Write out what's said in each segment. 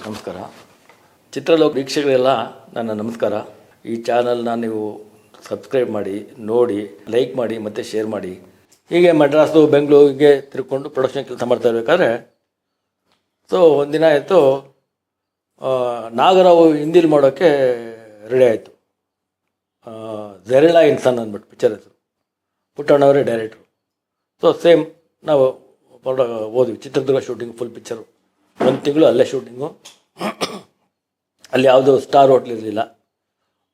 ನಮಸ್ಕಾರ. ಚಿತ್ರಲೋಕ ವೀಕ್ಷಕರೆಲ್ಲ ನನ್ನ ನಮಸ್ಕಾರ. ಈ ಚಾನಲ್ನ ನೀವು ಸಬ್ಸ್ಕ್ರೈಬ್ ಮಾಡಿ, ನೋಡಿ, ಲೈಕ್ ಮಾಡಿ ಮತ್ತು ಶೇರ್ ಮಾಡಿ. ಹೀಗೆ ಮಡ್ರಾಸು ಬೆಂಗಳೂರಿಗೆ ತಿರ್ಕೊಂಡು ಪ್ರೊಡಕ್ಷನ್ ಕೆಲಸ ಮಾಡ್ತಾ ಇರಬೇಕಾದ್ರೆ ಒಂದಿನ ಆಯಿತು, ನಾಗರಾವು ಹಿಂದಿಲಿ ಮಾಡೋಕ್ಕೆ ರೆಡಿ ಆಯಿತು. ಝೆರಿಲಾ ಇನ್ಸಾನ್ ಅಂದ್ಬಿಟ್ಟು ಪಿಕ್ಚರ್ ಹೆಸರು. ಪುಟ್ಟಣ್ಣವರೇ ಡೈರೆಕ್ಟ್ರು. ಸೇಮ್ ನಾವು ಹೋದ್ವಿ ಚಿತ್ರದುರ್ಗ ಶೂಟಿಂಗ್, ಫುಲ್ ಪಿಕ್ಚರು 1 ತಿಂಗಳು ಅಲ್ಲೇ ಶೂಟಿಂಗು. ಅಲ್ಲಿ ಯಾವುದೋ ಸ್ಟಾರ್ ಹೋಟ್ಲ್ ಇರಲಿಲ್ಲ,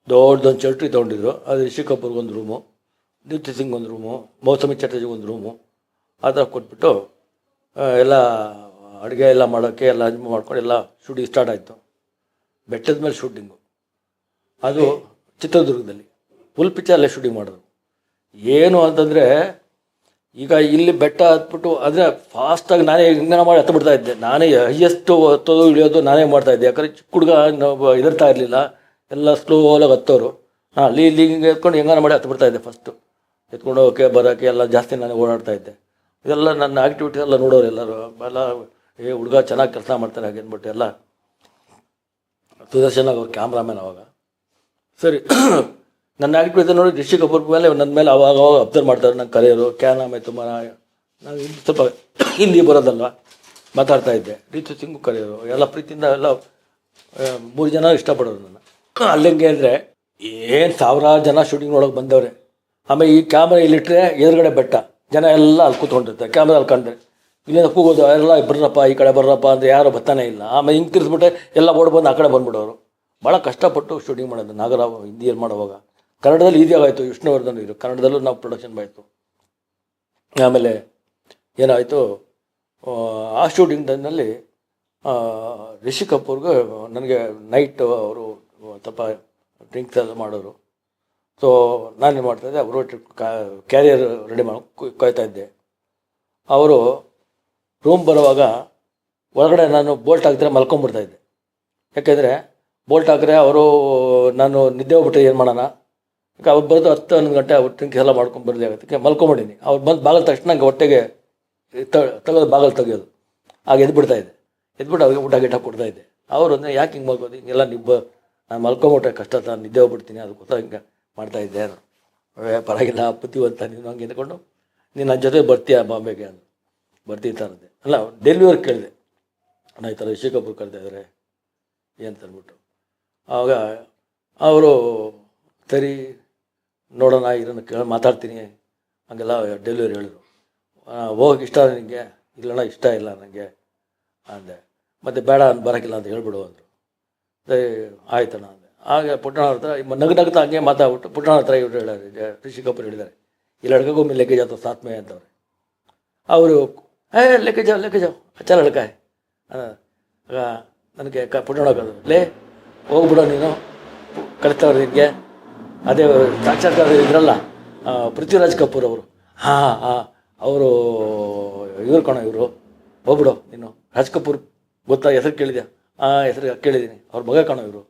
ದೊಡ್ಡದೊಂದು ಚೌಟ್ರಿ ತೊಗೊಂಡಿದ್ರು. ಅದು ರಿಷಿ ಕಪೂರ್ಗೆ ಒಂದು ರೂಮು, ದೀಪ್ತಿ ಸಿಂಗ್ ಒಂದು ರೂಮು, ಮೌಸಮಿ ಚಟರ್ಜಿಗೆ ಒಂದು ರೂಮು, ಆ ಥರ ಕೊಟ್ಬಿಟ್ಟು ಎಲ್ಲ ಅಡುಗೆ ಎಲ್ಲ ಮಾಡೋಕ್ಕೆ ಎಲ್ಲ ಅರೇಂಜ್ ಮಾಡ್ಕೊಂಡು ಎಲ್ಲ ಶೂಟಿಂಗ್ ಸ್ಟಾರ್ಟ್ ಆಯಿತು. ಬೆಟ್ಟದ ಮೇಲೆ ಶೂಟಿಂಗು, ಅದು ಚಿತ್ರದುರ್ಗದಲ್ಲಿ ಫುಲ್ ಪಿಕ್ಚರ್ ಅಲ್ಲೇ ಶೂಟಿಂಗ್ ಮಾಡೋದು. ಏನು ಅಂತಂದರೆ, ಈಗ ಇಲ್ಲಿ ಬೆಟ್ಟ ಹತ್ಬಿಟ್ಟು ಅಂದರೆ ಫಾಸ್ಟಾಗಿ ನಾನೇ ಹಿಂಗನ ಮಾಡಿ ಹತ್ಬಿಡ್ತಾ ಇದ್ದೆ. ನಾನೇ ಹೈಯೆಸ್ಟ್ ಹತ್ತೋದು ಇಳಿಯೋದು ನಾನೇ ಮಾಡ್ತಾಯಿದ್ದೆ. ಯಾಕಂದರೆ ಚಿಕ್ಕ ಹುಡುಗ ನಾವು ಹೆದರ್ತಾ ಇರಲಿಲ್ಲ, ಎಲ್ಲ ಸ್ಲೋಲಾಗಿ ಹತ್ತೋರು. ಅಲ್ಲಿ ಇಲ್ಲಿ ಹಿಂಗೆ ಎತ್ಕೊಂಡು ಹೆಂಗಾನ ಮಾಡಿ ಹತ್ಬಿಡ್ತಾ ಇದ್ದೆ. ಫಸ್ಟು ಎತ್ಕೊಂಡು ಹೋಗೋಕ್ಕೆ ಬರೋಕ್ಕೆ ಎಲ್ಲ ಜಾಸ್ತಿ ನಾನೇ ಓಡಾಡ್ತಾ ಇದ್ದೆ. ಇದೆಲ್ಲ ನನ್ನ ಆ್ಯಕ್ಟಿವಿಟೀಸ್ ಎಲ್ಲ ನೋಡೋರು ಎಲ್ಲರೂ. ಎಲ್ಲ ಹುಡುಗ ಚೆನ್ನಾಗಿ ಕೆಲಸ ಮಾಡ್ತಾರೆ ಹಾಗೆ ಅಂದ್ಬಿಟ್ಟು ಎಲ್ಲ ಸುದರ್ಶನ್ ಅವ್ರ ಕ್ಯಾಮ್ರಾಮ್ಯಾನ್ ಅವಾಗ. ಸರಿ, ನನ್ನ ಆ್ಯಕ್ಟಿವಿಟಿ ನೋಡಿ ರಿಷಿ ಕಪೂರ್ ಮೇಲೆ ನನ್ನ ಮೇಲೆ ಅವಾಗ ಅಬ್ಸರ್ವ್ ಮಾಡ್ತಾರೆ. ನಂಗೆ ಕರೆಯೋರು, ಕ್ಯಾನಾಮ್ ಆಯಿತು ನಾನು ಸ್ವಲ್ಪ ಹಿಂದಿ ಬರೋದಲ್ವ ಮಾತಾಡ್ತಾ ಇದ್ದೆ. ದೀಪ್ತಿ ಸಿಂಗು ಕರೆಯೋರು, ಎಲ್ಲ ಪ್ರೀತಿಯಿಂದ ಎಲ್ಲ 3 ಜನ ಇಷ್ಟಪಡೋರು ನನ್ನ. ಅಲ್ಲಿಂಗೆ ಅಂದರೆ ಏನು ಸಾವಿರಾರು ಜನ ಶೂಟಿಂಗ್ ನೋಡೋಕೆ ಬಂದವ್ರೆ. ಆಮೇಲೆ ಈ ಕ್ಯಾಮ್ರಾ ಇಲ್ಲಿಟ್ಟರೆ ಎದುರುಗಡೆ ಬೆಟ್ಟ, ಜನ ಎಲ್ಲ ಅಲ್ಲಿ ಕೂತ್ಕೊಂಡಿರ್ತಾರೆ. ಕ್ಯಾಮ್ರಾ ಅಲ್ಲಿ ಕಂಡ್ರೆ ಇಲ್ಲಿಂದ ಕೂಗೋದು, ಎಲ್ಲ ಬರ್ರಪ್ಪ ಈ ಕಡೆ ಬರ್ರಪ್ಪ ಅಂದರೆ ಯಾರು ಬರ್ತಾನೆ ಇಲ್ಲ. ಆಮೇಲೆ ಹಿಂಗೆ ತಿರ್ಸ್ಬಿಟ್ಟೆ ಎಲ್ಲ ಓಡ್ಬಂದು ಆ ಕಡೆ ಬಂದ್ಬಿಡೋರು. ಭಾಳ ಕಷ್ಟಪಟ್ಟು ಶೂಟಿಂಗ್ ಮಾಡೋದು ನಾಗರಾವ್ ಹಿಂದಿಯಲ್ಲಿ ಮಾಡುವಾಗ. ಕನ್ನಡದಲ್ಲಿ ಈಸಿಯಾಗಾಯಿತು, ವಿಷ್ಣುವರ್ಧನ್ ಇರು, ಕನ್ನಡದಲ್ಲೂ ನಾವು ಪ್ರೊಡಕ್ಷನ್ ಆಯಿತು. ಆಮೇಲೆ ಏನಾಯಿತು, ಆ ಶೂಟಿಂಗ್ ಟೈಮ್ನಲ್ಲಿ ರಿಷಿ ಕಪೂರ್ಗೆ ನನಗೆ ನೈಟ್ ಅವರು ಸ್ವಲ್ಪ ಡ್ರಿಂಕ್ಸ್ ಎಲ್ಲ ಮಾಡೋರು. ನಾನೇನು ಮಾಡ್ತಾಯಿದ್ದೆ, ಅವರು ಕ್ಯಾರಿಯರ್ ರೆಡಿ ಮಾಡಿ ಕಾಯ್ತಾ ಇದ್ದೆ. ಅವರು ರೂಮ್ ಬರುವಾಗ ಒಳಗಡೆ ನಾನು ಬೋಲ್ಟ್ ಹಾಕಿದ್ರೆ ಮಲ್ಕೊಂಬಿಡ್ತಾಯಿದ್ದೆ. ಯಾಕೆಂದರೆ ಬೋಲ್ಟ್ ಹಾಕಿದ್ರೆ ಅವರು ನಾನು ನಿದ್ದೆ ಹೋಗ್ಬಿಟ್ರೆ ಏನು ಮಾಡೋಣ. ಈಗ ಅವ್ರು ಬರೋದು 10-11 ಗಂಟೆ, ಅವ್ರು ಡ್ರಿಂಕ್ಸ್ ಎಲ್ಲ ಮಾಡ್ಕೊಂಡು ಬರಲಿ ಆಗೋದಕ್ಕೆ ಮಲ್ಕೊಂಬಿಡೀನಿ. ಅವ್ರು ಬಂದು ಬಾಗಿಲು ತಕ್ಷಣ ನಂಗೆ ಹೊಟ್ಟೆಗೆ ತೆಗೆದು ಬಾಗಿಲು ತೆಗೆಯೋದು. ಆಗ ಎದ್ಬಿಡ್ತಾಯಿದ್ದೆ. ಎದ್ಬಿಟ್ಟು ಅವ್ರಿಗೆ ಊಟ ಗಿಟ ಕೊಡ್ತಾಯಿದ್ದೆ. ಅವರು ಅಂದರೆ ಯಾಕೆ ಹಿಂಗೆ ಮಲ್ಕೋದು, ಹಿಂಗೆಲ್ಲ ನಾನು ಮಲ್ಕೊಂಬಿಟ್ರೆ ಕಷ್ಟ, ನಾನು ನಿದ್ದೆ ಹೋಗ್ಬಿಡ್ತೀನಿ, ಅದಕ್ಕೋಸ್ಕರ ಹಿಂಗೆ ಮಾಡ್ತಾಯಿದ್ದೆ. ಪರವಾಗಿಲ್ಲ ಬುದ್ಧಿವಂತ ನೀನು, ಹಂಗೆ ಅಂದ್ಕೊಂಡು ನೀನು ನನ್ನ ಜೊತೆ ಬರ್ತೀಯ ಬಾಂಬೆಗೆ ಅಂದು ಬರ್ತೀನಿ ಅಂದೆ. ಅಲ್ಲ, ಡೆಲ್ಲಿವರೆಗೆ ಕೇಳಿದೆ, ನಾನು ಈ ಥರ ರಿಷಿ ಕಪೂರ್ ಕರೆತಾ ಇದ್ದಾರೆ ಅಂತ ಅಂದ್ಬಿಟ್ಟು. ಆವಾಗ ಅವರು ಸರಿ ನೋಡೋಣ ಇದನ್ನು ಮಾತಾಡ್ತೀನಿ ಹಂಗೆಲ್ಲ ಡೆಲಿವರಿ ಹೇಳಿದ್ರು. ಹೋಗಕ್ಕೆ ಇಷ್ಟ ನಿನಗೆ? ಇಲ್ಲಣ್ಣ ಇಷ್ಟ ಇಲ್ಲ ನನಗೆ ಅಂದೆ. ಮತ್ತು ಬೇಡ ಬರೋಕ್ಕಿಲ್ಲ ಅಂತ ಹೇಳ್ಬಿಡು ಅಂದರು. ಸರಿ ಆಯ್ತಣ್ಣ ಅಂದೆ. ಹಾಗೆ ಪುಟ್ಟಣ್ಣ ಹತ್ರ ನಗ್ನಗ್ತಾ ಹಂಗೆ ಮಾತಾಡ್ಬಿಟ್ಟು ಪುಟ್ಟಣ್ಣ ಹತ್ರ ಇವರು ಹೇಳಿದ್ದಾರೆ, ರಿಷಿ ಕಪೂರ್ ಹೇಳಿದ್ದಾರೆ, ಈ ಲಡ್ಕಗೂ ಮೇಲೆ ಲೆಕ್ಕೇಜ್ ಅಥವಾ ಸಾತ್ಮೆ ಅಂತವ್ರೆ. ಅವರು ಲೆಕ್ಕೇಜ್ ಅಚ್ಚ ಲಡ್ಕಾಯ್ ಆಗ ನನಗೆ ಪುಟ್ಟಣ್ಣ ಲೇ ಹೋಗ್ಬಿಡೋ ನೀನು, ಕಳಿಸ್ತವ್ರು ನಿನಗೆ. ಅದೇ ಸಾಕ್ಷಾತ್ಕಾರ ಇದ್ರಲ್ಲ ಪೃಥ್ವಿರಾಜ್ ಕಪೂರ್ ಅವರು, ಅವರು ಇವ್ರು ಕಣೋ, ಇವರು ಹೋಗ್ಬಿಡು ನೀನು. ರಾಜ್ ಕಪೂರ್ ಗೊತ್ತಾ, ಹೆಸರು ಕೇಳಿದ್ಯಾ? ಹೆಸರು ಕೇಳಿದ್ದೀನಿ, ಅವ್ರ ಮಗ ಕಣೋ ಇವರು,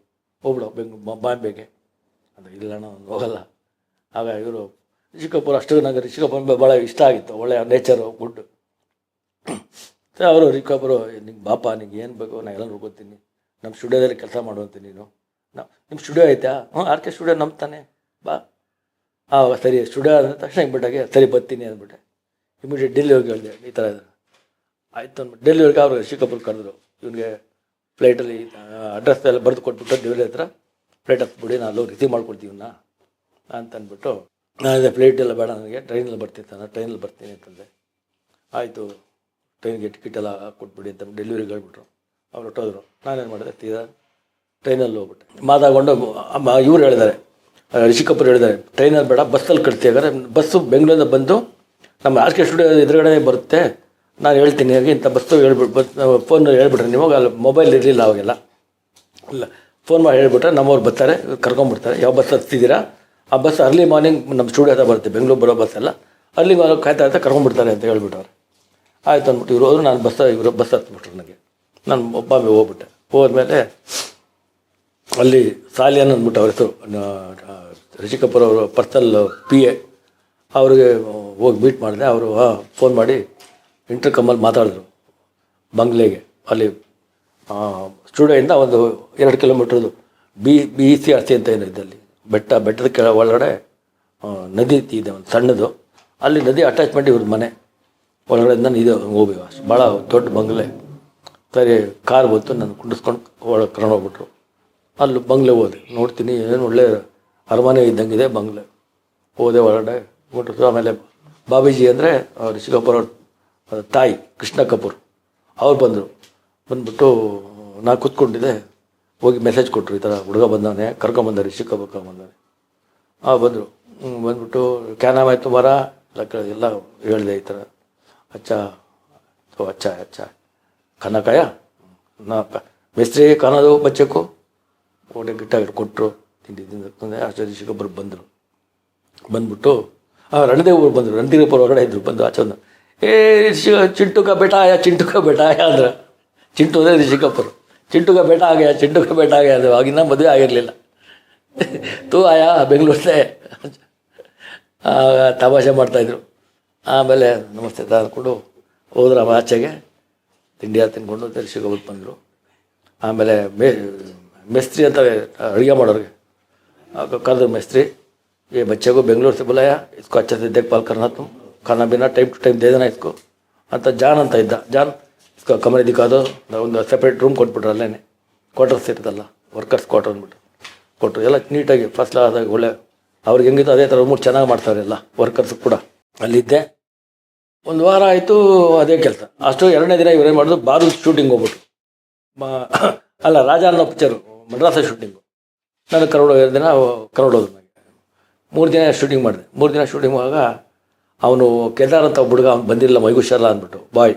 ಹೋಗ್ಬಿಡು ಬಾಂಬೆಗೆ ಅಂತ. ಇಲ್ಲ ನಾನು ಹೋಗಲ್ಲ. ಆಗ ಇವರು ರಿಷಿ ಕಪೂರ್, ಅಷ್ಟು ನನಗೆ ರಿಷಿ ಕಪೂರ್ ಭಾಳ ಇಷ್ಟ ಆಗಿತ್ತು, ಒಳ್ಳೆಯ ನೇಚರು, ಗುಡ್. ಅವರು ರಿಷಿ ಕಪೂರು, ನಿಂಗೆ ಬಾಪ, ನಿಂಗೆ ಏನು ಬೇಕು ನಾನು ಎಲ್ಲ ನೋಡ್ಕೊತೀನಿ, ನಮ್ಮ ಸ್ಟುಡಿಯೋದಲ್ಲಿ ಕೆಲಸ ಮಾಡುವಂತೆ ನೀನು. ನಿಮ್ಮ ಸ್ಟುಡಿಯೋ ಐತಾ? RK ಸ್ಟುಡಿಯೋ ನಮ್ಮ ತಾನೆ, ಬಾ. ಆವಾಗ ಸರಿ ಸ್ಟುಡಿಯೋ ಅಂದ ತಕ್ಷಣ ಹಿಂಗ್ಬಿಟ್ಟಾಗೆ ಸರಿ ಬರ್ತೀನಿ ಅಂದ್ಬಿಟ್ಟೆ. ಇಮಿಡಿಯೇಟ್ ಡೆಲ್ಲಿ ಹೋಗಿ ಹೇಳಿದೆ ಈ ಥರ ಆಯಿತು ಅಂದ್ಬಿಟ್ಟು. ಡೆಲ್ಲಿ ಹೋಗಿ ಅವ್ರಿಗೆ ರಿಷಿ ಕಪೂರ್ ಕರೆದ್ರು. ಇವನಿಗೆ ಫ್ಲೈಟಲ್ಲಿ ಅಡ್ರೆಸ್ ಎಲ್ಲ ಬರೆದು ಕೊಟ್ಬಿಟ್ಟು ಡೆಲ್ಲಿ ಹತ್ರ ಫ್ಲೈಟ್ ಹತ್ಬಿಡಿ, ನಾನು ಅಲ್ಲೋಗಿ ರಿಸೀವ್ ಮಾಡ್ಕೊಡ್ತೀವಿ ಅಂತ ಅಂದ್ಬಿಟ್ಟು, ನಾನು ಫ್ಲೈಟ್ ಎಲ್ಲ ಬೇಡ ನನಗೆ, ಟ್ರೈನಲ್ಲಿ ಬರ್ತೀನಿ ನಾನು ಟ್ರೈನಲ್ಲಿ ಬರ್ತೀನಿ ಅಂತಂದೆ. ಆಯಿತು, ಟ್ರೈನ್ಗೆ ಟಿಕೆಟ್ ಎಲ್ಲ ಕೊಟ್ಬಿಡಿ ಅಂತ ಡೆಲಿವರಿಗೆ ಹೇಳ್ಬಿಟ್ರು. ಅವ್ರು ಹೊಟ್ಟೋದ್ರು. ನಾನೇನು ಮಾಡಿದೆ, ತೀರಾ ಟ್ರೈನಲ್ಲಿ ಹೋಗ್ಬಿಟ್ಟೆ. ಮಾತಾಡ್ಕೊಂಡು ಇವ್ರು ಹೇಳಿದ್ದಾರೆ, ರಿಷಿ ಕಪೂರ್ ಹೇಳಿದ್ದಾರೆ, ಟ್ರೈನಲ್ಲಿ ಬೇಡ ಬಸ್ಸಲ್ಲಿ ಕಳಿಸ್ತೀವಿ. ಹಾಗಾದ್ರೆ ಬಸ್ಸು ಬೆಂಗಳೂರಿಂದ ಬಂದು ನಮ್ಮ RK ಸ್ಟುಡಿಯೋ ಎದುರುಗಡೆ ಬರುತ್ತೆ, ನಾನು ಹೇಳ್ತೀನಿ ಹಾಗೆ ಇಂಥ ಬಸ್ಸು ಹೇಳ್ಬಿಟ್ಟು ಫೋನ್ ಹೇಳ್ಬಿಟ್ರೆ, ನಿಮಗೆ ಅಲ್ಲಿ ಮೊಬೈಲ್ ಇರಲಿಲ್ಲ ಅವಾಗೆಲ್ಲ, ಇಲ್ಲ ಫೋನ್ ಮಾಡಿ ಹೇಳ್ಬಿಟ್ರೆ ನಮ್ಮವ್ರು ಬರ್ತಾರೆ, ಕರ್ಕೊಂಡ್ಬಿಡ್ತಾರೆ. ಯಾವ ಬಸ್ ಹತ್ತಿದ್ದೀರಾ, ಆ ಬಸ್ ಅರ್ಲಿ ಮಾರ್ನಿಂಗ್ ನಮ್ಮ ಸ್ಟುಡಿಯೋ ಹತ್ರ ಬರುತ್ತೆ, ಬೆಂಗಳೂರು ಬರೋ ಬಸ್ಸೆಲ್ಲ ಅರ್ಲಿ ಮಾರ್ನಿಂಗ್ ಕಾಯ್ತಾ ಕರ್ಕೊಂಡ್ಬಿಡ್ತಾರೆ ಅಂತ ಹೇಳ್ಬಿಟ್ಟವ್ರೆ. ಆಯಿತು ಅಂದ್ಬಿಟ್ಟು ಇವರು ಹೋದ್ರು. ನಾನು ಇವರು ಬಸ್ ಹತ್ಬಿಟ್ರು. ನನಗೆ ನಾನು ಒಬ್ಬಾಮೆ ಹೋಗ್ಬಿಟ್ಟೆ. ಹೋದ್ಮೇಲೆ ಅಲ್ಲಿ ಸಾಲಿಯನ್ ಅಂದ್ಬಿಟ್ಟು ಅವ್ರ ಹೆಸರು, ರಿಷಿ ಕಪೂರ್ ಅವರು ಪರ್ಸನಲ್ PA, ಅವ್ರಿಗೆ ಹೋಗಿ ಮೀಟ್ ಮಾಡಿದೆ. ಅವರು ಫೋನ್ ಮಾಡಿ ಇಂಟರ್ಕಮಲ್ಲಿ ಮಾತಾಡಿದ್ರು ಬಂಗ್ಲೆಗೆ. ಅಲ್ಲಿ ಸ್ಟುಡಿಯೋಯಿಂದ ಒಂದು 2 ಕಿಲೋಮೀಟ್ರದು ಬಿ ಸಿ ಆರ್ ಸಿ ಅಂತ ಏನು ಇದ್ದಲ್ಲಿ ಬೆಟ್ಟದ ಒಳಗಡೆ ನದಿ ಇದೆ ಒಂದು ಸಣ್ಣದು, ಅಲ್ಲಿ ನದಿ ಅಟ್ಯಾಚ್ಮೆಂಟ್ ಇವ್ರದ್ದು ಮನೆ ಒಳಗಡೆಯಿಂದ ಇದು ಹೋಗ್ಬೇಕು. ಅಷ್ಟು ಭಾಳ ದೊಡ್ಡ ಬಂಗ್ಲೆ. ಸರಿ ಕಾರ್ ಬಂತು, ನಾನು ಕುಂಡಿಸ್ಕೊಂಡು ಒಳಗೆ ಕರ್ಕೊಂಡು ಹೋಗ್ಬಿಟ್ರು. ಅಲ್ಲಿ ಬಂಗ್ಲೆ ಹೋದೆ, ನೋಡ್ತೀನಿ ಏನು ಒಳ್ಳೆ ಅರಮನೆ ಇದ್ದಂಗಿದೆ ಬಂಗ್ಲೆ. ಹೋದೆ ಒಳಗಡೆ ಬಿಟ್ಟು. ಆಮೇಲೆ ಬಾಬೀಜಿ ಅಂದರೆ ರಿಷಿ ಕಪೂರ್ ಅವ್ರ ತಾಯಿ ಕೃಷ್ಣ ಕಪೂರ್ ಅವ್ರು ಬಂದ್ಬಿಟ್ಟು ನಾನು ಕೂತ್ಕೊಂಡಿದ್ದೆ. ಹೋಗಿ ಮೆಸೇಜ್ ಕೊಟ್ಟರು, ಈ ಥರ ಹುಡುಗ ಬಂದವನೇ, ಕರ್ಕೊಂಬಂದ ರಿಷಿ ಕಪೂರ್ ಕರ್ಕೊಂಬಂದವನೇ. ಬಂದರು. ಬಂದ್ಬಿಟ್ಟು ಕ್ಯಾನಾಮ್ ಆಯಿತು ಮರ ಎಲ್ಲ ಹೇಳಿದೆ ಈ ಥರ. ಅಚ್ಚಾ ಅಚ್ಚಾ ಅಚ್ಚಾ ಖಾನಾ ಕಾಯ ನಾ ಮಿಸ್ತ್ರಿ ಖಾನದು ಬಚ್ಚಕ್ಕೂ ಓಟೆ ಗಿಟ್ಟಾಗಿ ಕೊಟ್ಟರು. ತಿಂಡಿ ಅಷ್ಟೇ ರಿಷಿ ಕಪೂರ್ ಬಂದ್ಬಿಟ್ಟು ರಣದೇವ್ರು ಬಂದರು. ರಣಧೀರಪುರ ಹೊರಗಡೆ ಇದ್ದರು. ಬಂದು ಆಚೆ ಒಂದು ಚಿಂಟು ಕಾ ಬೇಟ ಆಯ ಅಂದ್ರೆ ಚಿಂಟು ಅಂದರೆ ರಿಷಿ ಕಪೂರ್. ಚಿಂಟು ಕಾ ಬೇಟ ಆಗ್ಯಾ ಅದು. ಆಗಿನ ಮದುವೆ ಆಗಿರಲಿಲ್ಲ. ತೂ ಆಯಾ ಬೆಂಗಳೂರಲ್ಲೇ ತಮಾಷೆ ಮಾಡ್ತಾಯಿದ್ರು. ಆಮೇಲೆ ನಮಸ್ತೆ ಅಂದ್ಕೊಂಡು ಹೋದ್ರೆ ಆಚೆಗೆ ತಿಂಡಿ ತಿನ್ಕೊಂಡು ರಿಷಿ ಕಪೂರ್ ಬಂದರು. ಆಮೇಲೆ ಮೇಸ್ತ್ರಿ ಅಂತ ಅಡುಗೆ ಮಾಡೋರಿಗೆ ಕರೆದ್ರು. ಮೇಸ್ತ್ರಿ ये बच्चे को बेंगलोर से बुलाया, इसको अच्छे से देखभाल करना, तुम खाना पीना टाइम टू टाइम दे देना इसको ಅಂತ ಜಾನ್ ಅಂತ ಇದ್ದ. ಜಾನ್ ಇಸ್ಕೋ ಕಮರೆ ದಿಕ್ಕಾದು ಒಂದು ಸಪ್ರೇಟ್ ರೂಮ್ ಕೊಟ್ಬಿಟ್ರು. ಅಲ್ಲೇ ಕ್ವಾರ್ಟರ್ಸ್ ಇರ್ತಲ್ಲ, ವರ್ಕರ್ಸ್ ಕ್ವಾರ್ಟರ್ ಅಂದ್ಬಿಟ್ಟು ಕೊಟ್ಟರು. ಎಲ್ಲ ನೀಟಾಗಿ ಫಸ್ಟ್ ಕ್ಲಾಸಾಗಿ ಒಳ್ಳೆ ಅವ್ರಿಗೆ ಹೆಂಗಿತ್ತು ಅದೇ ಥರ ರೂಮ್ ಚೆನ್ನಾಗಿ ಮಾಡ್ತಾರೆ ಎಲ್ಲ ವರ್ಕರ್ಸ್ ಕೂಡ. ಅಲ್ಲಿದ್ದೆ ಒಂದು ವಾರ ಆಯಿತು, ಅದೇ ಕೆಲಸ. ಅಷ್ಟು 2ನೇ ದಿನ ಇವರೇ ಮಾಡೋದು ಬಾರು ಶೂಟಿಂಗ್ ಹೋಗ್ಬಿಟ್ರು. ಅಲ್ಲ, ರಾಜ ಅನ್ನೋ ಪಿಕ್ಚರು ಮಡ್ರಾಸ ಶೂಟಿಂಗು. ನಾನು ದಿನ ಕರ್ನೋಡೋದು. ನನಗೆ 3 ದಿನ ಶೂಟಿಂಗ್ ಮಾಡಿದೆ. 3 ದಿನ ಶೂಟಿಂಗ್ ಮಾಡುವಾಗ ಅವನು ಕೇದಾರ್ ಅಂತ ಒಬ್ಬ ಹುಡುಗ, ಅವ್ನು ಬಂದಿಲ್ಲ, ಮೈಗುಷಲ್ಲ ಅಂದ್ಬಿಟ್ಟು ಬಾಯ್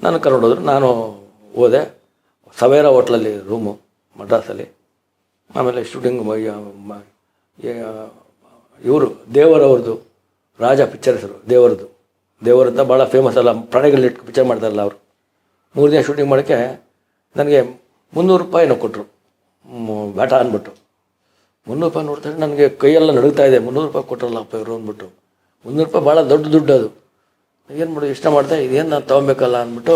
ನಾನು ಕರ್ಕೊಂಡೋದ್ರು. ನಾನು ಹೋದೆ. ಸವೇರಾ ಹೋಟ್ಲಲ್ಲಿ ರೂಮು ಮಡ್ರಾಸಲ್ಲಿ. ಆಮೇಲೆ ಶೂಟಿಂಗ್ ಇವರು ದೇವರವ್ರದ್ದು ರಾಜ ಪಿಕ್ಚರ್ ಹೆಸರು ದೇವರಂತ ಭಾಳ ಫೇಮಸ್ ಅಲ್ಲ, ಪ್ರಾಣಿಗಳಿಟ್ಟು ಪಿಕ್ಚರ್ ಮಾಡ್ತಾರಲ್ಲ ಅವರು. 3 ದಿನ ಶೂಟಿಂಗ್ ಮಾಡೋಕ್ಕೆ ನನಗೆ 300 ರೂಪಾಯಿನೂ ಕೊಟ್ಟರು ಬ್ಯಾಟ ಅಂದ್ಬಿಟ್ಟು. 300 ರೂಪಾಯಿ ನೋಡ್ತಾರೆ ನನಗೆ ಕೈಯೆಲ್ಲ ನಡುಗ್ತಾ ಇದೆ. 300 ರೂಪಾಯಿ ಕೊಟ್ಟರಲ್ಲಪ್ಪ ಇವರು ಅಂದ್ಬಿಟ್ಟು. 300 ರೂಪಾಯಿ ಭಾಳ ದೊಡ್ಡ ದುಡ್ಡು ಅದು. ಏನು ಮಾಡೋದು, ಇಷ್ಟ ಮಾಡ್ದೆ, ಇದೇನು ನಾನು ತೊಗೊಬೇಕಲ್ಲ ಅಂದ್ಬಿಟ್ಟು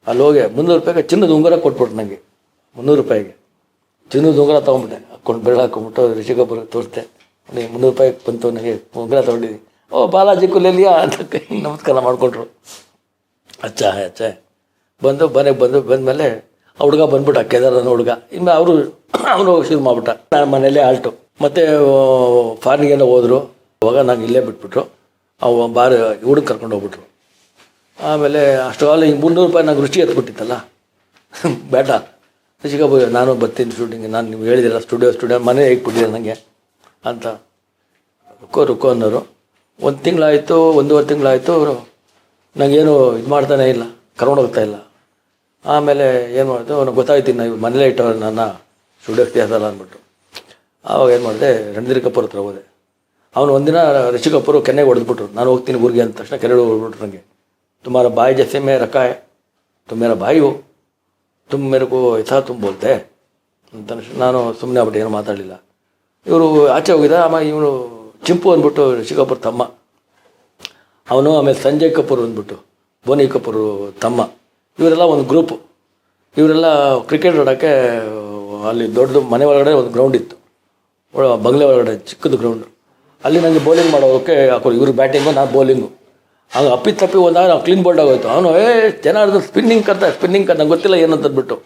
ಅಲ್ಲಿ ಹೋಗಿ 300 ರೂಪಾಯಿಗೆ ಚಿನ್ನದ ಉಂಗುರ ಕೊಟ್ಬಿಟ್ಟು ನನಗೆ. 300 ರೂಪಾಯಿಗೆ ಚಿನ್ನದ ಉಂಗುರ ತೊಗೊಂಬಿಟ್ಟೆ. ಹಾಕ್ಕೊಂಡು ಬೆರಳು ಹಾಕ್ಕೊಂಬಿಟ್ಟು ರಿಷಿ ಕಪೂರ್ ತೋರಿಸ್ದೆ. ನನಗೆ 300 ರೂಪಾಯಿ ಬಂತು. ನನಗೆ ಉಂಗುರ ತೊಗೊಂಡಿದ್ದೀನಿ. ಓ ಬಾಲಾಜಿ ಕುಲೆಲಿಯಾ ಅಂತ ನಮಸ್ಕಾರ ಮಾಡಿಕೊಟ್ರು. ಅಚ್ಚಾ ಬಂದಮೇಲೆ ಆ ಹುಡುಗ ಬಂದ್ಬಿಟ್ಟ, ಕೇದಾರನ ಹುಡುಗ. ಇನ್ನು ಅವನು ಶುರು ಮಾಡ್ಬಿಟ್ಟ. ನಾನು ಮನೇಲೇ ಆಲ್ಟು. ಮತ್ತು ಫಾರಿನ್ಗೆಲ್ಲ ಹೋದರು. ಅವಾಗ ನಂಗೆ ಇಲ್ಲೇ ಬಿಟ್ಬಿಟ್ರು. ಅವು ಹುಡುಗ ಕರ್ಕೊಂಡು ಹೋಗ್ಬಿಟ್ರು. ಆಮೇಲೆ ಅಷ್ಟು ಕಾಲ ಹಿಂಗೆ 300 ರೂಪಾಯಿ ನಂಗೆ ರುಚಿ ಎತ್ಬಿಟ್ಟಿತ್ತಲ್ಲ ಬೇಟ. ರಿಷಿ ಕಪೂರ್ ನಾನು ಬರ್ತೀನಿ ಶೂಟಿಂಗ್, ನಾನು ನೀವು ಹೇಳಿದಿಲ್ಲ ಸ್ಟುಡಿಯೋ ಮನೆ ಹೇಗ್ಬಿಟ್ಟಿದೆ ನನಗೆ ಅಂತ ರುಕೋ ಅನ್ನೋರು. 1 ತಿಂಗಳಾಯಿತು, 1.5 ತಿಂಗಳಾಯಿತು. ಅವರು ನನಗೇನು ಇದು ಮಾಡ್ತಾನೇ ಇಲ್ಲ, ಕರ್ಕೊಂಡು ಹೋಗ್ತಾ ಇಲ್ಲ. ಆಮೇಲೆ ಏನು ಮಾಡಿದೆ, ಅವ್ನಿಗೆ ಗೊತ್ತಾಯ್ತು ನಾವು ಮನೇಲೇ ಇಟ್ಟವ್ರು ನನ್ನ ಸ್ಟುಡಿಯೋಕ್ಕೆ ಸೇರಿಸಲ್ಲ ಅಂದ್ಬಿಟ್ಟು. ಆವಾಗ ಏನು ಮಾಡಿದೆ, ರಣಧೀರ್ ಕಪೂರ್ ಹತ್ರ ಹೋದೆ. ಅವನು ಒಂದಿನ ರಿಷಿ ಕಪೂರು ಕೆನ್ನೆಗೆ ಹೊಡೆದ್ಬಿಟ್ರು. ನಾನು ಹೋಗ್ತೀನಿ ಊರಿಗೆ ಅಂದ ತಕ್ಷಣ ಕೆರೆಗೆ ಹೊಡೆದ್ಬಿಟ್ರು ನನಗೆ. ತುಮಾರ ಬಾಯಿ ಜೈಸೆ ಮೇ ರಖಾ ಹೈ, ತುಮ್ ಮೇರಾ ಬಾಯಿ ಹೋ, ತುಮ್ ಮೇರೆ ಕೋ ಐಸಾ ತುಮ್ ಬೋಲ್ತೆ ಅಂತ. ನಾನು ಸುಮ್ಮನೆ ಆಗ್ಬಿಟ್ಟು ಏನು ಮಾತಾಡಲಿಲ್ಲ. ಇವರು ಆಚೆ ಹೋಗಿದ್ದ. ಆಮೇಲೆ ಇವನು ಚಿಂಪು ಅಂದ್ಬಿಟ್ಟು ರಿಷಿ ಕಪೂರ್ ತಮ್ಮ ಅವನು. ಆಮೇಲೆ ಸಂಜಯ್ ಕಪೂರ್ ಅಂದ್ಬಿಟ್ಟು ಬೋನಿ ಕಪೂರ್ ತಮ್ಮ. ಇವರೆಲ್ಲ ಒಂದು ಗ್ರೂಪು. ಇವರೆಲ್ಲ ಕ್ರಿಕೆಟ್ ಆಡೋಕ್ಕೆ ಅಲ್ಲಿ ದೊಡ್ಡದು ಮನೆ ಒಳಗಡೆ ಒಂದು ಗ್ರೌಂಡ್ ಇತ್ತು, ಬಂಗ್ಲೆ ಒಳಗಡೆ ಚಿಕ್ಕದು ಗ್ರೌಂಡು. ಅಲ್ಲಿ ನನಗೆ ಬೌಲಿಂಗ್ ಮಾಡೋಕ್ಕೆ ಹಾಕೋರು. ಇವರು ಬ್ಯಾಟಿಂಗು, ನಾನು ಬೌಲಿಂಗು. ಆಗ ಅಪ್ಪಿತಪ್ಪಿ ಒಂದಾಗ ನಾವು ಕ್ಲೀನ್ ಬೋಲ್ಡ್ ಆಗೋಯ್ತು. ಅವನು ಜನ ಸ್ಪಿನ್ನಿಂಗ್ ನಂಗೆ ಗೊತ್ತಿಲ್ಲ ಏನಂತಂದ್ಬಿಟ್ಟು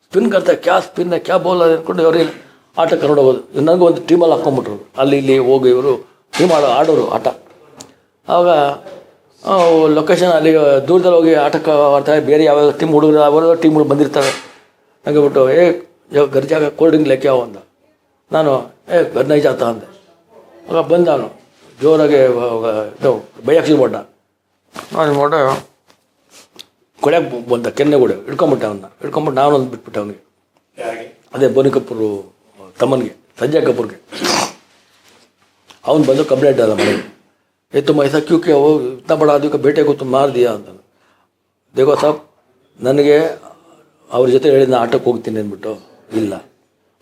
ಸ್ಪಿನ್ ಕರ್ತಾರೆ, ಕ್ಯಾ ಸ್ಪಿನ್ ಕ್ಯಾ ಬೌಲ್ ಅಂದ್ಕೊಂಡು ಅವ್ರಿಗೆ ಆಟ ಕರ್ಕೊಂಡು ಹೋಗೋದು. ನನಗೂ ಒಂದು ಟೀಮಲ್ಲಿ ಹಾಕ್ಕೊಂಬಿಟ್ರು. ಅಲ್ಲಿ ಇಲ್ಲಿ ಹೋಗಿ ಇವರು ಟೀಮ್ ಆಡೋರು ಆಟ. ಆವಾಗ ಲೊಕೇಶನ್ ಅಲ್ಲಿ ದೂರದಲ್ಲಿ ಹೋಗಿ ಆಟಕ್ಕೆ ಆಡ್ತಾರೆ. ಬೇರೆ ಯಾವ್ಯಾವ ಟೀಮ್ ಹುಡುಗರು ಅವರ ಟೀಮ್ಗಳು ಬಂದಿರ್ತಾರೆ. ನನಗೆ ಬಿಟ್ಟು ಗರ್ಜಾಗ ಕೋಲ್ಡ್ ಡ್ರಿಂಕ್ ಲೆಕ್ಕ ಅಂದ. ನಾನು ಗರ್ನೈ ಜಾತ ಅಂದೆ. ಆಗ ಬಂದ ಅವನು ಜೋರಾಗಿ ಇದು ಬೈಯಕ್ಕೆ ಶುರು ನಾನು ಮೊಟ್ಟ ಕೊಳೆಗೆ ಬಂದ ಕೆನ್ನೆಗೂಡೆ ಹಿಡ್ಕೊಂಬಿಟ್ಟೆ ಹಿಡ್ಕೊಂಬಿಟ್ಟು ನಾನು ಒಂದು ಬಿಟ್ಬಿಟ್ಟೆ ಅವನಿಗೆ. ಅದೇ ಬೋನಿ ಕಪೂರು ತಮ್ಮನಿಗೆ, ಸಂಜಯ್ ಕಪೂರ್ಗೆ. ಅವನು ಬಂದು ಕಂಪ್ಲೇಂಟ್ ಅದ ಮನೆಗೆ. ತುಮ್ ಐಸಾ ಕ್ಯೂಕೆ ಓ ಇತ್ನಾ ಬಡ ಆದ್ವಿ ಬೇಟೆ ಗೊತ್ತು ಮಾರ್ ದಿಯಾ ಅಂತ. ದೇಗೋ ಸಾಬ್, ನನಗೆ ಅವ್ರ ಜೊತೆ ಹೇಳಿದ ಆಟಕ್ಕೆ ಹೋಗ್ತೀನಿ ಅಂದ್ಬಿಟ್ಟು ಇಲ್ಲ,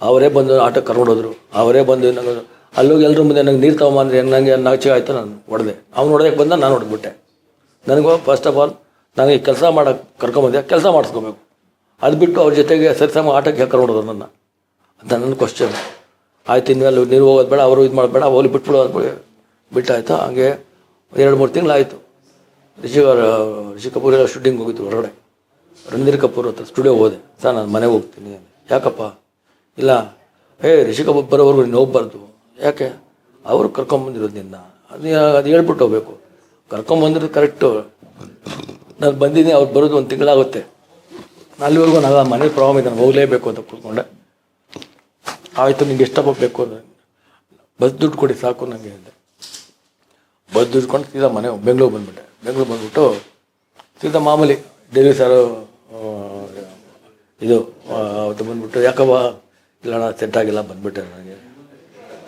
ಅವರೇ ಬಂದು ಆಟಕ್ಕೆ ಕರ್ಕೊಂಡೋದ್ರು. ಅವರೇ ಬಂದು ನನಗೆ ಅಲ್ಲೋಗಿ ಎಲ್ಲರೂ ಮುಂದೆ ನನಗೆ ನೀರು ತಗೊಂಬಂದ್ರೆ ನನಗೆ ನಾಚೆ ಆಯಿತು. ನಾನು ಹೊಡೆದೆ. ಅವ್ನು ಹೊಡೆದಕ್ಕೆ ಬಂದ, ನಾನು ಹೊಡೆದ್ಬಿಟ್ಟೆ. ನನಗೂ ಫಸ್ಟ್ ಆಫ್ ಆಲ್ ನನಗೆ ಕೆಲಸ ಮಾಡೋಕ್ಕೆ ಕರ್ಕೊಂಬಂದೆ, ಕೆಲಸ ಮಾಡಿಸ್ಕೋಬೇಕು. ಅದು ಬಿಟ್ಟು ಅವ್ರ ಜೊತೆಗೆ ಸರಿಸಮ ಆಟಕ್ಕೆ ಯಾಕೆ ನೋಡೋದು ನನ್ನ ಅಂತ ನನ್ನ ಕ್ವಶನ್. ಆಯ್ತು, ಇನ್ಮೇಲೆ ನೀವು ಹೋಗೋದು ಬೇಡ, ಅವರು ಇದು ಮಾಡಬೇಡ, ಹೋಗ್ಲಿ ಬಿಟ್ಬಿಡು ಅಂದ್ಬಿಟ್ಟು ಬಿಟ್ಟಾಯ್ತು. ಹಂಗೆ 2-3 ತಿಂಗಳಾಯಿತು. ರಿಷಿ ಕಪೂರ್ ಎಲ್ಲ ಶೂಟಿಂಗ್ ಹೋಗಿತ್ತು ಹೊರಗಡೆ. ರಣಧೀರ್ ಕಪೂರ್ ಹತ್ರ ಸ್ಟುಡಿಯೋ ಹೋದೆ. ಸರ್ ನಾನು ಮನೆಗೆ ಹೋಗ್ತೀನಿ. ಯಾಕಪ್ಪ? ಇಲ್ಲ, ರಿಷಿ ಕಪೂರ್ ಬರೋವರೆಗೂ ನೀನು ಹೋಗ್ಬಾರ್ದು. ಯಾಕೆ? ಅವರು ಕರ್ಕೊಂಬಂದಿರೋದು ನಿನ್ನ, ಅದು ಹೇಳ್ಬಿಟ್ಟು ಹೋಗ್ಬೇಕು. ಕರ್ಕೊಂಬಂದಿರೋದು ಕರೆಕ್ಟು. ನಾನು ಬಂದಿದ್ದೀನಿ, ಅವ್ರು ಬರೋದು 1 ತಿಂಗಳಾಗುತ್ತೆ. ಅಲ್ಲಿವರೆಗೂ ನಾನು ಮನೆ ಪ್ರಾಬ್ಲಮ್ ಇದೆ, ನಾನು ಹೋಗಲೇಬೇಕು ಅಂತ ಕೂತ್ಕೊಂಡೆ. ಆಯಿತು, ನಿಂಗೆ ಎಷ್ಟಪ್ಪ ಬೇಕು ಬಸ್ ದುಡ್ಡು ಕೊಡಿ ಸಾಕು ನನಗೆ ಅಂದೆ. ಬಸ್ ದುಡ್ಡು ಕೊಂಡು ಸೀದಾ ಬೆಂಗಳೂರು ಬಂದುಬಿಟ್ಟೆ. ಬೆಂಗಳೂರು ಬಂದುಬಿಟ್ಟು ಸೀದಾ ಮಾಮೂಲಿ ದೇವಿ ಸಾರು ಇದು ಅವತ್ತು ಬಂದುಬಿಟ್ಟು ಯಾಕವ್ವ ಇಲ್ಲ ನಾನು ಸೆಟ್ ಆಗಿಲ್ಲ ಬಂದುಬಿಟ್ಟೆ ನನಗೆ.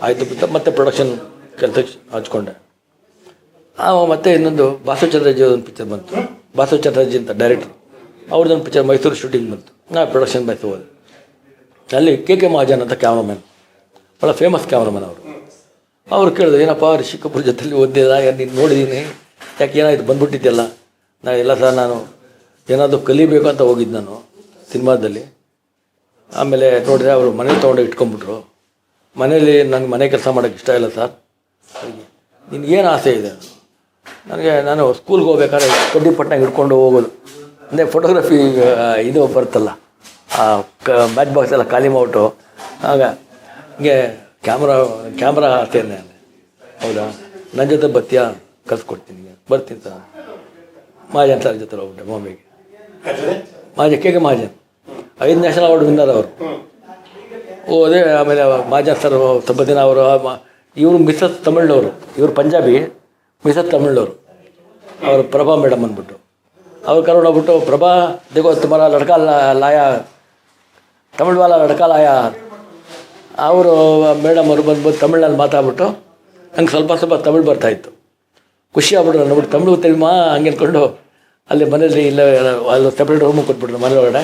ಆಯಿತು ಬಿಟ್ಟು ಮತ್ತೆ ಪ್ರೊಡಕ್ಷನ್ ಕೆಲಸಕ್ಕೆ ಹಚ್ಕೊಂಡೆ. ಮತ್ತು ಇನ್ನೊಂದು ಬಾಸು ಚಂದ್ರಜಿ ಒಂದು ಪಿಕ್ಚರ್ ಬಂತು. ಬಾಸು ಚಂದ್ರಜಿ ಅಂತ ಡೈರೆಕ್ಟ್ರು, ಅವ್ರದ್ದೊಂದು ಪಿಕ್ಚರ್ ಮೈಸೂರು ಶೂಟಿಂಗ್ ಬಂತು. ನಾ ಪ್ರೊಡಕ್ಷನ್ ಮೈಸೂರು ಹೋದೆ. ಅಲ್ಲಿ ಕೆ ಮಹಾಜನ್ ಅಂತ ಕ್ಯಾಮ್ರಾಮ್ಯಾನ್, ಭಾಳ ಫೇಮಸ್ ಕ್ಯಾಮ್ರಾಮ್ಯಾನ್ ಅವರು. ಅವ್ರು ಕೇಳಿದ್ರು, ಏನಪ್ಪ ರಿಷಿ ಕಪೂರ್ ಜೊತೆಲಿ ಓದಿಲ್ಲ, ನೀನು ನೋಡಿದ್ದೀನಿ, ಯಾಕೆ ಏನಾಯಿತು ಬಂದುಬಿಟ್ಟಿದ್ದೆಲ್ಲ? ಎಲ್ಲ ಸರ್ ನಾನು ಏನಾದರೂ ಕಲಿಬೇಕು ಅಂತ ಹೋಗಿದ್ದು ನಾನು ಸಿನಿಮಾದಲ್ಲಿ. ಆಮೇಲೆ ನೋಡಿದ್ರೆ ಅವರು ಮನೇಲಿ ತೊಗೊಂಡು ಇಟ್ಕೊಂಡ್ಬಿಟ್ರು. ಮನೇಲಿ ನನಗೆ ಮನೆ ಕೆಲಸ ಮಾಡೋಕ್ಕೆ ಇಷ್ಟ ಇಲ್ಲ ಸರ್. ನಿನಗೇನು ಆಸೆ ಇದೆ? ನಾನು ಸ್ಕೂಲ್ಗೆ ಹೋಗ್ಬೇಕಾದ್ರೆ ಕಡ್ಡಿ ಪಟ್ಟಣ ಹಿಡ್ಕೊಂಡು ಹೋಗೋದು. ಅಂದರೆ ಫೋಟೋಗ್ರಫಿ ಇದು ಬರುತ್ತಲ್ಲ, ಮ್ಯಾಚ್ ಬಾಕ್ಸ್ ಎಲ್ಲ ಖಾಲಿ ಮಾಡ್ಬಿಟ್ಟು ಆಗ ಹಿಂಗೆ ಕ್ಯಾಮ್ರಾ ಆಸೆನೇ. ಹೌದಾ, ನನ್ನ ಜೊತೆ ಬರ್ತೀಯಾ? ಕಲ್ಸ್ಕೊಡ್ತೀನಿ. ಬರ್ತೀನಿ ಸರ್. ಮಹಾಜನ್ ಸರ್ ಜೊತೆ ಹೋಗ್ಬಿಟ್ಟೆ ಬಾಂಬೆಗೆ. K Mahajan 5 national award winner ಅವರು. ಹೋದೆ. ಆಮೇಲೆ ಮಹಾಜನ್ ಸರ್ ಸ್ವಲ್ಪ ದಿನ ಅವರು, ಇವರು ಮಿಸಸ್ ತಮಿಳ್ನವರು, ಇವರು ಪಂಜಾಬಿ, ಮಿಸಸ್ ತಮಿಳ್ನವರು. ಅವರು ಪ್ರಭಾ ಮೇಡಮ್ ಅಂದ್ಬಿಟ್ಟು ಅವ್ರು ಕರ್ಕೊಂಡು ಹೋಗ್ಬಿಟ್ಟು, ಪ್ರಭಾ ದೇಗೋ ತುಮಾರ ಲಡ್ಕಾ ಲಾಯ, ತಮಿಳ್ ವಾಲ ಲಡ್ಕಾ ಲಾಯ. ಅವರು ಮೇಡಮ್ ಅವರು ಬಂದು ತಮಿಳ್ನಲ್ಲಿ ಮಾತಾಡ್ಬಿಟ್ಟು ನಂಗೆ ಸ್ವಲ್ಪ ತಮಿಳ್ ಬರ್ತಾಯಿತ್ತು. ಖುಷಿ ಆಗ್ಬಿಟ್ರು, ನೋಡ್ಬಿಟ್ಟು ತಮಿಳು ತಿಳಿಮಾ ಹಂಗೆ ಅಂದ್ಕೊಂಡು ಅಲ್ಲಿ ಮನೇಲಿ ಇಲ್ಲ ಅಲ್ಲಿ ಸಪ್ರೇಟ್ ರೂಮು ಕೊಟ್ಬಿಟ್ರು ಮನೆ ಒಳಗಡೆ.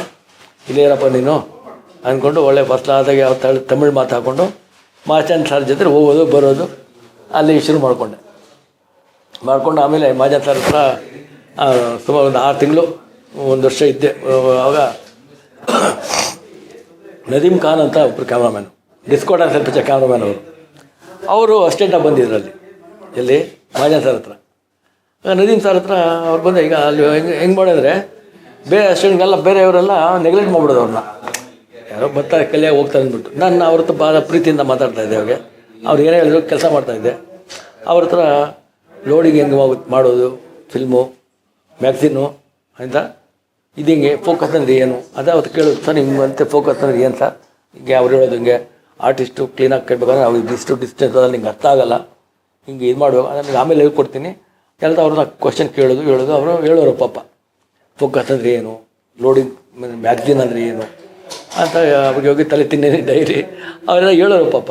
ಇಲ್ಲೇ ಇರಪ್ಪ ನೀನು ಅಂದ್ಕೊಂಡು ಒಳ್ಳೆ ಫಸ್ಟ್ ಆದಾಗೆ ಯಾವ ತಮಿಳು ಮಾತಾಡ್ಕೊಂಡು ಮಹಾಜನ್ ಸರ್ ಜೊತೆ ಹೋಗೋದು ಬರೋದು ಅಲ್ಲಿ ಶುರು ಮಾಡಿಕೊಂಡು ಆಮೇಲೆ ಮಹಾಜನ್ ಸರ್ ಹತ್ರ ಸುಮಾರು ಒಂದು 6 ತಿಂಗಳು 1 ವರ್ಷ ಇದ್ದೆ. ಆವಾಗ ನದೀಮ್ ಖಾನ್ ಅಂತ ಒಬ್ಬರು cameraman, disco dance picture cameraman ಅವರು ಅಸ್ಟೆಂಟಾಗಿ ಬಂದಿದ್ರು ಅಲ್ಲಿ, ಎಲ್ಲಿ ಮಹಾಜನ್ ಸರ್ ಹತ್ರ. ನದೀಮ್ ಸರ್ ಹತ್ರ ಅವ್ರು ಬಂದ. ಈಗ ಅಲ್ಲಿ ಹೆಂಗೆ ಮಾಡಿದ್ರೆ ಬೇರೆ ಅಸ್ಟೆಂಟ್ಗೆಲ್ಲ ಬೇರೆಯವರೆಲ್ಲ ನೆಗ್ಲೆಕ್ಟ್ ಮಾಡ್ಬಿಡೋದು ಅವ್ರನ್ನ. ಯಾರೋ ಬರ್ತಾರೆ ಕಲಿಯಾಗಿ ಹೋಗ್ತಾರೆ ಅಂದ್ಬಿಟ್ಟು. ನಾನು ಅವ್ರ ಹತ್ರ ಭಾಳ ಪ್ರೀತಿಯಿಂದ ಮಾತಾಡ್ತಾಯಿದ್ದೆ. ಅವಾಗೆ ಅವ್ರು ಏನೇ ಹೇಳಿದ್ರು ಕೆಲಸ ಮಾಡ್ತಾಯಿದ್ದೆ. ಅವ್ರ ಹತ್ರ ಲೋಡಿಂಗ್ ಹೆಂಗೆ ಮಾಡೋದು, ಫಿಲ್ಮು, ಮ್ಯಾಗ್ಝಿನ್ನು ಅಂತ ಇದು ಹಿಂಗೆ ಫೋಕಸ್ ಅಂದರೆ ಏನು ಅದೇ ಅವತ್ತು ಕೇಳೋದು. ಸರ್ ನಿಮ್ಮಂತೆ ಫೋಕಸ್ ಅಂದರೆ ಏನು ಸರ್? ಹಿಂಗೆ ಅವ್ರು ಹೇಳೋದು, ಹಿಂಗೆ ಆರ್ಟಿಸ್ಟು ಕ್ಲೀನಾಗಿ ಕೇಳಬೇಕಂದ್ರೆ ಅವ್ರಿಗೆ ಡಿಸ್ಟೆನ್ಸ್ ಅದಲ್ಲಿ ನಿಂಗೆ ಅರ್ಥ ಆಗೋಲ್ಲ, ಹಿಂಗೆ ಇದು ಮಾಡುವಾಗ ನನಗೆ ಆಮೇಲೆ ಹೇಳ್ಕೊಡ್ತೀನಿ ಎಲ್ಲ. ಅವ್ರನ್ನ ಕ್ವಶನ್ ಹೇಳೋದು ಅವರು ಹೇಳೋರು. ಪಾಪ ಫೋಕಸ್ ಅಂದರೆ ಏನು, ಲೋಡಿಂಗ್ ಮ್ಯಾಗ್ಝಿನ್ ಅಂದರೆ ಏನು ಅಂತ ಅವ್ರಿಗೆ ಹೋಗಿ ತಲೆ ತಿನ್ನೇನೆ ಡೈರಿ ಅವರೆಲ್ಲ ಹೇಳೋರು. ಪಾಪ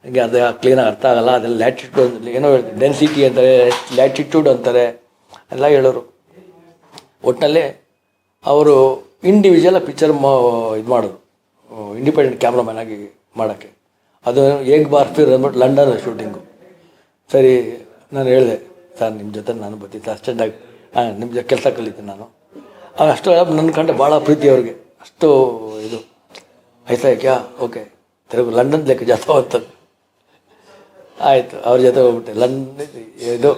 ಹಿಂಗೆ ಅದು ಕ್ಲೀನಾಗಿ ಅರ್ಥ ಆಗೋಲ್ಲ, ಅದೆಲ್ಲ ಲ್ಯಾಟಿಟ್ಯೂಡ್ ಏನೋ ಹೇಳ್ತಾರೆ, ಡೆನ್ಸಿಟಿ ಅಂತಾರೆ, ಲ್ಯಾಟಿಟ್ಯೂಡ್ ಅಂತಾರೆ ಎಲ್ಲ ಹೇಳೋರು. ಒಟ್ಟಿನಲ್ಲಿ ಅವರು ಇಂಡಿವಿಜುವಲ್ ಪಿಕ್ಚರ್ ಇದು ಮಾಡೋದು, ಇಂಡಿಪೆಂಡೆಂಟ್ ಕ್ಯಾಮ್ರಾಮ್ಯಾನ್ ಆಗಿ ಮಾಡೋಕ್ಕೆ. ಅದು ಏಕ್ ಬಾರ್ ಫಿರ್ ಅಂದ್ಬಿಟ್ಟು ಲಂಡನ್ ಶೂಟಿಂಗು. ಸರಿ, ನಾನು ಹೇಳಿದೆ, ಸರ್ ನಿಮ್ಮ ಜೊತೆ ನಾನು ಬರ್ತೀನಿ ಸರ್, ಅಷ್ಟೆಂಟಾಗಿ ನಿಮ್ಮ ಜೊತೆ ಕೆಲಸ ಕಲಿತೀನಿ ನಾನು. ಅಷ್ಟು ನನ್ನ ಕಂಡು ಭಾಳ ಪ್ರೀತಿ ಅವ್ರಿಗೆ. ಅಷ್ಟು ಇದು ಐಸಾ ಕ್ಯಾ ಓಕೆ ತೆಲುಗು ಲಂಡನ್ ಲೆಕ್ಕ ಜಾಸ್ತಿ ಹೋಗ್ತದೆ. ಆಯಿತು, ಅವ್ರ ಜೊತೆ ಹೋಗ್ಬಿಟ್ಟೆ. ಇದು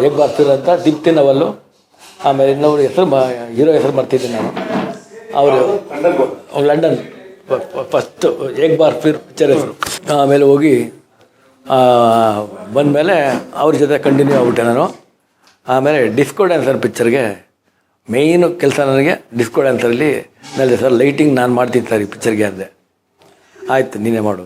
ಏಕ್ ಬಾರ್ ಫಿರ್ ಅಂತ ದೀಪ್ತಿ ನವಲ್ಲು. ಆಮೇಲೆ ಇನ್ನೊಬ್ರು ಹೆಸರು ಹೀರೋ ಹೆಸರು ಮಾಡ್ತಿದ್ದೀನಿ ನಾನು. ಅವರು ಲಂಡನ್ ಫಸ್ಟು ಏಕ್ ಬಾರ್ ಫಿರ್ ಪಿಕ್ಚರ್ ಹೆಸರು. ಆಮೇಲೆ ಹೋಗಿ ಬಂದಮೇಲೆ ಅವ್ರ ಜೊತೆ ಕಂಟಿನ್ಯೂ ಆಗ್ಬಿಟ್ಟೆ ನಾನು. ಆಮೇಲೆ ಡಿಸ್ಕೋ ಡ್ಯಾನ್ಸರ್ ಪಿಕ್ಚರ್ಗೆ ಮೇಯ್ನು ಕೆಲಸ ನನಗೆ. ಡಿಸ್ಕೋ ಡ್ಯಾನ್ಸರಲ್ಲಿ ನನಗೆ ಸರ್ ಲೈಟಿಂಗ್ ನಾನು ಮಾಡ್ತೀನಿ ಸರ್ ಈ ಪಿಕ್ಚರ್ಗೆ ಅಂದೆ. ಆಯಿತು ನೀನೇ ಮಾಡು.